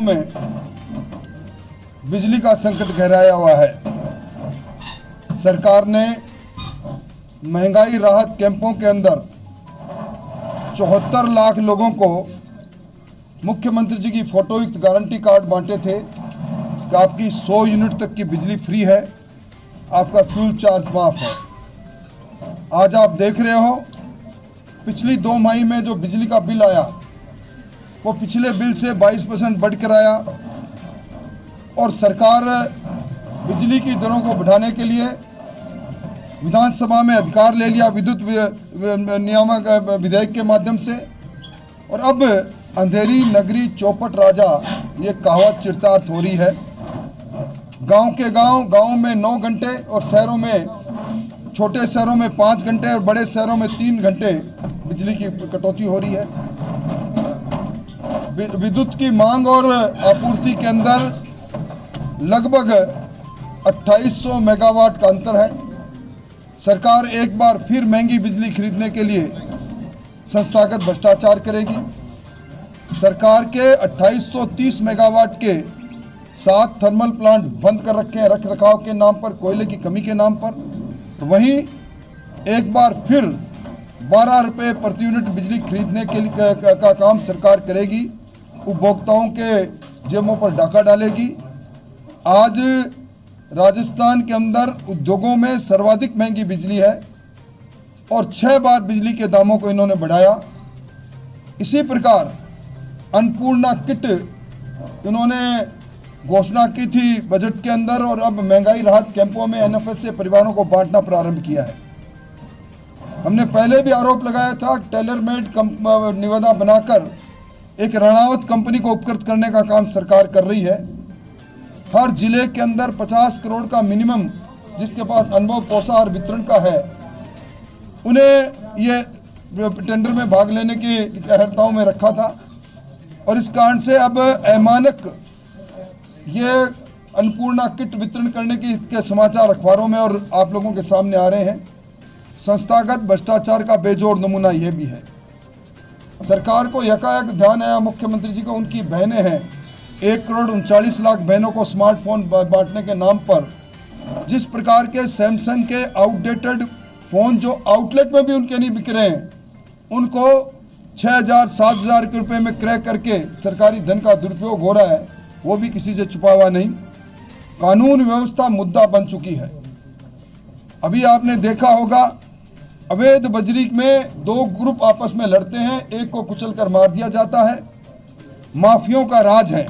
में बिजली का संकट गहराया हुआ है। सरकार ने महंगाई राहत कैंपों के अंदर 74 लाख लोगों को मुख्यमंत्री जी की फोटोयुक्त गारंटी कार्ड बांटे थे कि आपकी 100 यूनिट तक की बिजली फ्री है, आपका फ्यूल चार्ज माफ है। आज आप देख रहे हो पिछली 2 माही में जो बिजली का बिल आया वो पिछले बिल से 22% बढ़कर आया और सरकार बिजली की दरों को बढ़ाने के लिए विधानसभा में अधिकार ले लिया विद्युत नियामक विधेयक के माध्यम से। और अब अंधेरी नगरी चौपट राजा ये कहावत चरितार्थ हो रही है। गांव के गांव में 9 घंटे और शहरों में, छोटे शहरों में 5 घंटे और बड़े शहरों में 3 घंटे बिजली की कटौती हो रही है। विद्युत की मांग और आपूर्ति के अंदर लगभग 2800 मेगावाट का अंतर है। सरकार एक बार फिर महंगी बिजली खरीदने के लिए संस्थागत भ्रष्टाचार करेगी। सरकार के 2830 मेगावाट के 7 थर्मल प्लांट बंद कर रखे हैं रख रखाव के नाम पर, कोयले की कमी के नाम पर। वहीं एक बार फिर 12 रुपये प्रति यूनिट बिजली खरीदने के लिए का काम सरकार करेगी, उपभोक्ताओं के जेबों पर डाका डालेगी। आज राजस्थान के अंदर उद्योगों में सर्वाधिक महंगी बिजली है और 6 बार बिजली के दामों को इन्होंने बढ़ाया। इसी प्रकार अन्नपूर्णा किट इन्होंने घोषणा की थी बजट के अंदर और अब महंगाई राहत कैंपों में एनएफएस से परिवारों को बांटना प्रारंभ किया है। हमने पहले भी आरोप लगाया था टेलर मेड निविदा बनाकर एक रणआवत कंपनी को उपकृत करने का काम सरकार कर रही है। हर जिले के अंदर 50 करोड़ का मिनिमम जिसके पास अनुभव पोषाहार वितरण का है, उन्हें ये टेंडर में भाग लेने की अहर्ताओं में रखा था। और इस कारण से अब अमानक ये अन्नपूर्णा किट वितरण करने के समाचार अखबारों में और आप लोगों के सामने आ रहे हैं। संस्थागत भ्रष्टाचार का बेजोड़ नमूना ये भी है। सरकार को यकायक ध्यान आया मुख्यमंत्री जी को, उनकी बहनें हैं, 1 करोड़ 39 लाख बहनों को स्मार्टफोन बांटने के नाम पर जिस प्रकार के सैमसंग के आउटडेटेड फ़ोन जो आउटलेट में भी उनके नहीं बिक रहे हैं, उनको 6,000-7,000 रुपये में क्रय करके सरकारी धन का दुरुपयोग हो रहा है, वो भी किसी से छुपा हुआ नहीं। कानून व्यवस्था मुद्दा बन चुकी है। अभी आपने देखा होगा अवैध बजरी में 2 ग्रुप आपस में लड़ते हैं, एक को कुचल कर मार दिया जाता है। माफियों का राज है।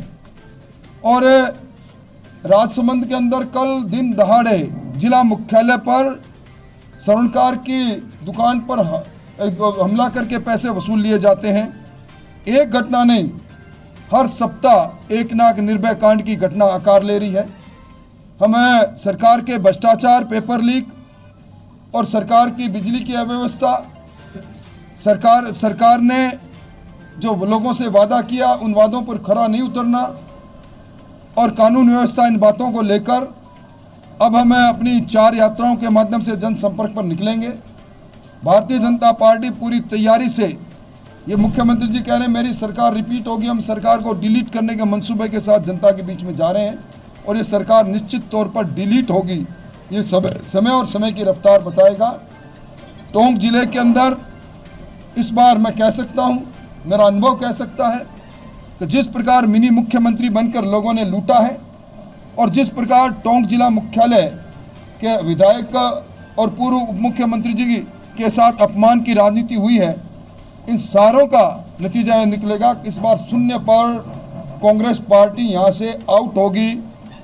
और राजसमंद के अंदर कल दिन दहाड़े जिला मुख्यालय पर स्वर्णकार की दुकान पर हमला करके पैसे वसूल लिए जाते हैं। एक घटना नहीं, हर सप्ताह एक ना एक निर्भय कांड की घटना आकार ले रही है। हमें सरकार के भ्रष्टाचार, पेपर लीक और सरकार की बिजली की अव्यवस्था, सरकार ने जो लोगों से वादा किया उन वादों पर खरा नहीं उतरना और कानून व्यवस्था, इन बातों को लेकर अब हमें अपनी 4 यात्राओं के माध्यम से जनसंपर्क पर निकलेंगे। भारतीय जनता पार्टी पूरी तैयारी से, ये मुख्यमंत्री जी कह रहे हैं मेरी सरकार रिपीट होगी, हम सरकार को डिलीट करने के मंसूबे के साथ जनता के बीच में जा रहे हैं और ये सरकार निश्चित तौर पर डिलीट होगी। ये समय और समय की रफ्तार बताएगा। टोंक जिले के अंदर इस बार मैं कह सकता हूँ, मेरा अनुभव कह सकता है कि जिस प्रकार मिनी मुख्यमंत्री बनकर लोगों ने लूटा है और जिस प्रकार टोंक जिला मुख्यालय के विधायक और पूर्व उप मुख्यमंत्री जी के साथ अपमान की राजनीति हुई है, इन सारों का नतीजा यह निकलेगा कि इस बार शून्य पर कांग्रेस पार्टी यहाँ से आउट होगी।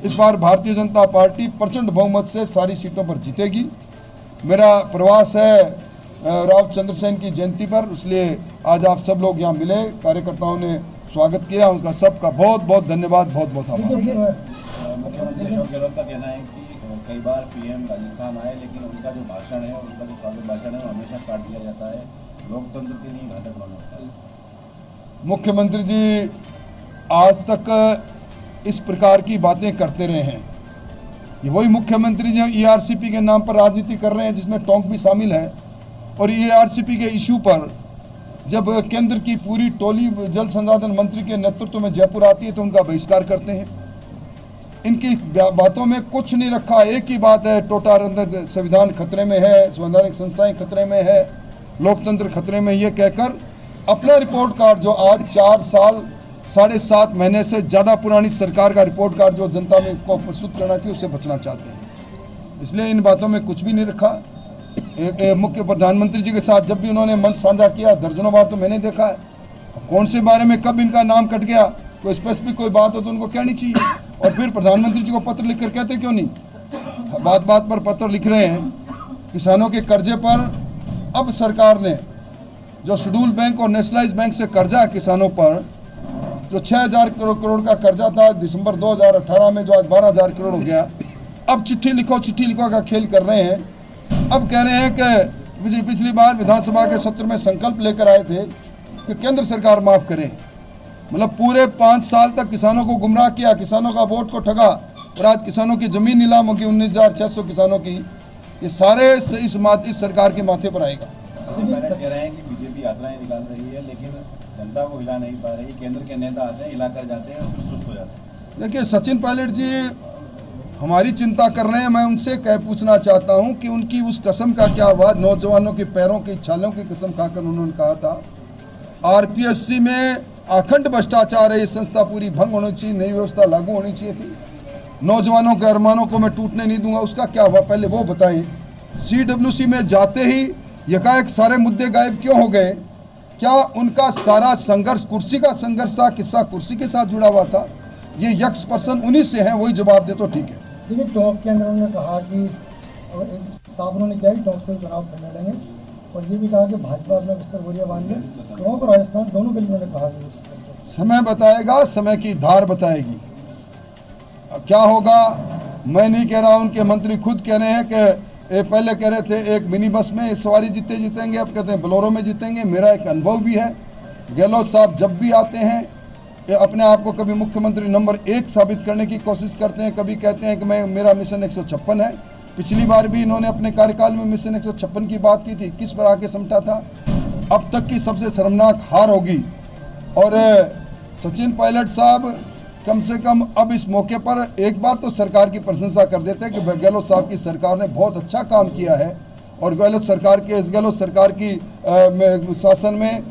इस बार भारतीय जनता पार्टी प्रचंड बहुमत से सारी सीटों पर जीतेगी। मेरा प्रवास है राव चंद्रसेन की जयंती पर, इसलिए आज आप सब लोग यहाँ मिले, कार्यकर्ताओं ने स्वागत किया, उनका सबका बहुत बहुत धन्यवाद, बहुत बहुत आभार। मुख्यमंत्री अशोक गहलोत का कहना है कि कई बार पीएम राजस्थान आए लेकिन उनका जो भाषण है, उनका जो स्वागत भाषण है वो हमेशा काट दिया जाता है, लोकतंत्र के लिए घातक माना होता है। मुख्यमंत्री जी आज तक इस प्रकार की बातें करते रहे हैं। ये वही मुख्यमंत्री जो ईआरसीपी के नाम पर राजनीति कर रहे हैं, जिसमें टोंक भी शामिल है। और ईआरसीपी के इशू पर जब केंद्र की पूरी टोली जल संसाधन मंत्री के नेतृत्व में जयपुर आती है तो उनका बहिष्कार करते हैं। इनकी बातों में कुछ नहीं रखा, एक ही बात है, टोटारंद संविधान खतरे में है, संवैधानिक संस्थाएं खतरे में है, लोकतंत्र खतरे में, ये कहकर अपना रिपोर्ट कार्ड जो आज 4 साल 7.5 महीने से ज़्यादा पुरानी सरकार का रिपोर्ट कार्ड जो जनता में को प्रस्तुत करना थी उससे बचना चाहते हैं। इसलिए इन बातों में कुछ भी नहीं रखा। मुख्य प्रधानमंत्री जी के साथ जब भी उन्होंने मंच साझा किया दर्जनों बार तो मैंने देखा है, कौन से बारे में कब इनका नाम कट गया, कोई स्पेसिफिक कोई बात हो तो उनको कहनी चाहिए। और फिर प्रधानमंत्री जी को पत्र लिखकर कहते क्यों नहीं, बात बात पर पत्र लिख रहे हैं। किसानों के कर्जे पर अब सरकार ने जो शेड्यूल बैंक और नेशनलाइज बैंक से कर्जा है किसानों पर, जो 6,000 करोड़ का कर्जा था दिसंबर 2018 में, जो आज 12,000 करोड़ हो गया, अब चिट्ठी लिखो का खेल कर रहे हैं। अब कह रहे हैं कि पिछली बार विधानसभा के सत्र में संकल्प लेकर आए थे कि केंद्र सरकार माफ़ करे। मतलब पूरे 5 साल तक किसानों को गुमराह किया, किसानों का वोट को ठगा, और आज किसानों की ज़मीन नीलाम होगी 19,600 किसानों की। ये सारे इस सरकार के माथे पर आएगा। कह रहे हैं कि बीजेपी यात्राएं निकाल रही है लेकिन जनता को हिला नहीं पा रही। केंद्र के नेता आते हैं, हिला कर जाते हैं और फिर सुस्त हो जाते हैं। देखिए, सचिन पायलट जी हमारी चिंता कर रहे हैं। मैं उनसे पूछना चाहता हूं कि उनकी उस कसम का क्या हुआ, नौजवानों के पैरों की छालों की कसम खाकर उन्होंने कहा था आरपीएससी में अखंड भ्रष्टाचार है, ये संस्था पूरी भंग होनी चाहिए, नई व्यवस्था लागू होनी चाहिए थी, नौजवानों के अरमानों को मैं टूटने नहीं दूंगा। उसका क्या हुआ, पहले वो बताएं। CWC में जाते ही यकाएक सारे मुद्दे गायब क्यों हो गए? क्या उनका सारा संघर्ष कुर्सी का संघर्ष था? किस्सा कुर्सी के साथ जुड़ा हुआ था? ये यक्स पर्सन उन्हीं से हैं, वही जवाब दे तो ठीक है। देखिए, टॉप के अंदर उन्होंने कहा कि साफ उन्होंने किया कि टॉप से चुनाव करने लेंगे, और ये भी कहा कि भाजपा अपना बिस्तर बोरिया बांध ले। टॉप और राजस्थान दोनों के लिए उन्होंने कहा कि समय बताएगा, समय की धार बताएगी क्या होगा। मैं नहीं कह रहा, उनके मंत्री खुद कह रहे हैं कि पहले कह रहे थे एक मिनी बस में सवारी जीतेंगे, अब कहते हैं बोलेरो में जीतेंगे। मेरा एक अनुभव भी है, गहलोत साहब जब भी आते हैं अपने आप को कभी मुख्यमंत्री नंबर 1 साबित करने की कोशिश करते हैं, कभी कहते हैं कि मेरा मिशन 156 है। पिछली बार भी इन्होंने अपने कार्यकाल में मिशन 156 की बात की थी, किस पर आके समझा था। अब तक की सबसे शर्मनाक हार होगी। और सचिन पायलट साहब कम से कम अब इस मौके पर एक बार तो सरकार की प्रशंसा कर देते हैं कि गहलोत साहब की सरकार ने बहुत अच्छा काम किया है, और गहलोत सरकार की शासन में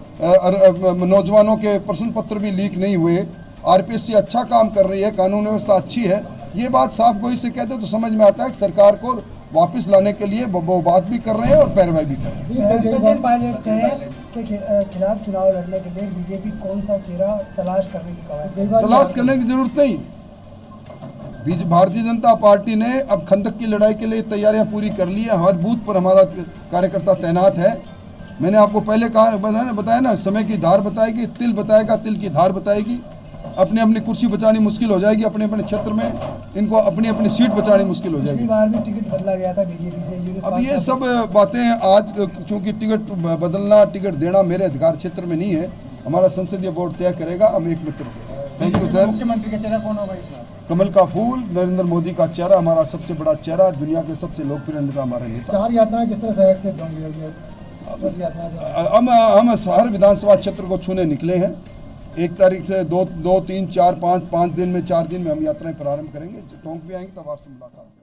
नौजवानों के प्रश्न पत्र भी लीक नहीं हुए, आरपीएससी अच्छा काम कर रही है, कानून व्यवस्था अच्छी है। ये बात साफ गोई से कहते तो समझ में आता है कि सरकार को वापस लाने के लिए वो बात भी कर रहे हैं और पैरवाई भी कर रहे हैं। सचिन पायलट के खिलाफ चुनाव लड़ने के लिए बीजेपी कौन सा चेहरा तलाश करने की कवायद? तलाश करने की जरूरत नहीं। भारतीय जनता पार्टी ने अब खंदक की लड़ाई के लिए तैयारियां पूरी कर ली है। हर बूथ पर हमारा कार्यकर्ता तैनात है। मैंने आपको पहले बताया ना, समय की धार बताएगी, तिल बताएगा, तिल की धार बताएगी। अपनी अपनी कुर्सी बचानी मुश्किल हो जाएगी, अपने अपने क्षेत्र में इनको अपनी अपनी सीट बचानी मुश्किल हो जाएगी। पिछली बार भी टिकट बदला गया था बीजेपी से। अब ये सब बातें आज, क्योंकि टिकट बदलना, टिकट देना मेरे अधिकार क्षेत्र में नहीं है, हमारा संसदीय बोर्ड तय करेगा। हम एक मित्र। Thank you sir. मुख्यमंत्री का चेहरा कौन होगा इस बार? कमल का फूल, नरेंद्र मोदी का चेहरा, हमारा सबसे बड़ा चेहरा, दुनिया के सबसे लोकप्रिय नेता हमारे नेता। 4 यात्राएं किस तरह सहयोग से होंगी? हम हर विधानसभा क्षेत्र को छूने निकले हैं। 1 तारीख से 2, 3, 4, 5 दिन में 4 दिन में हम यात्राएं प्रारंभ करेंगे। टोंक भी आएंगे तब आपसे मुलाकात करेंगे।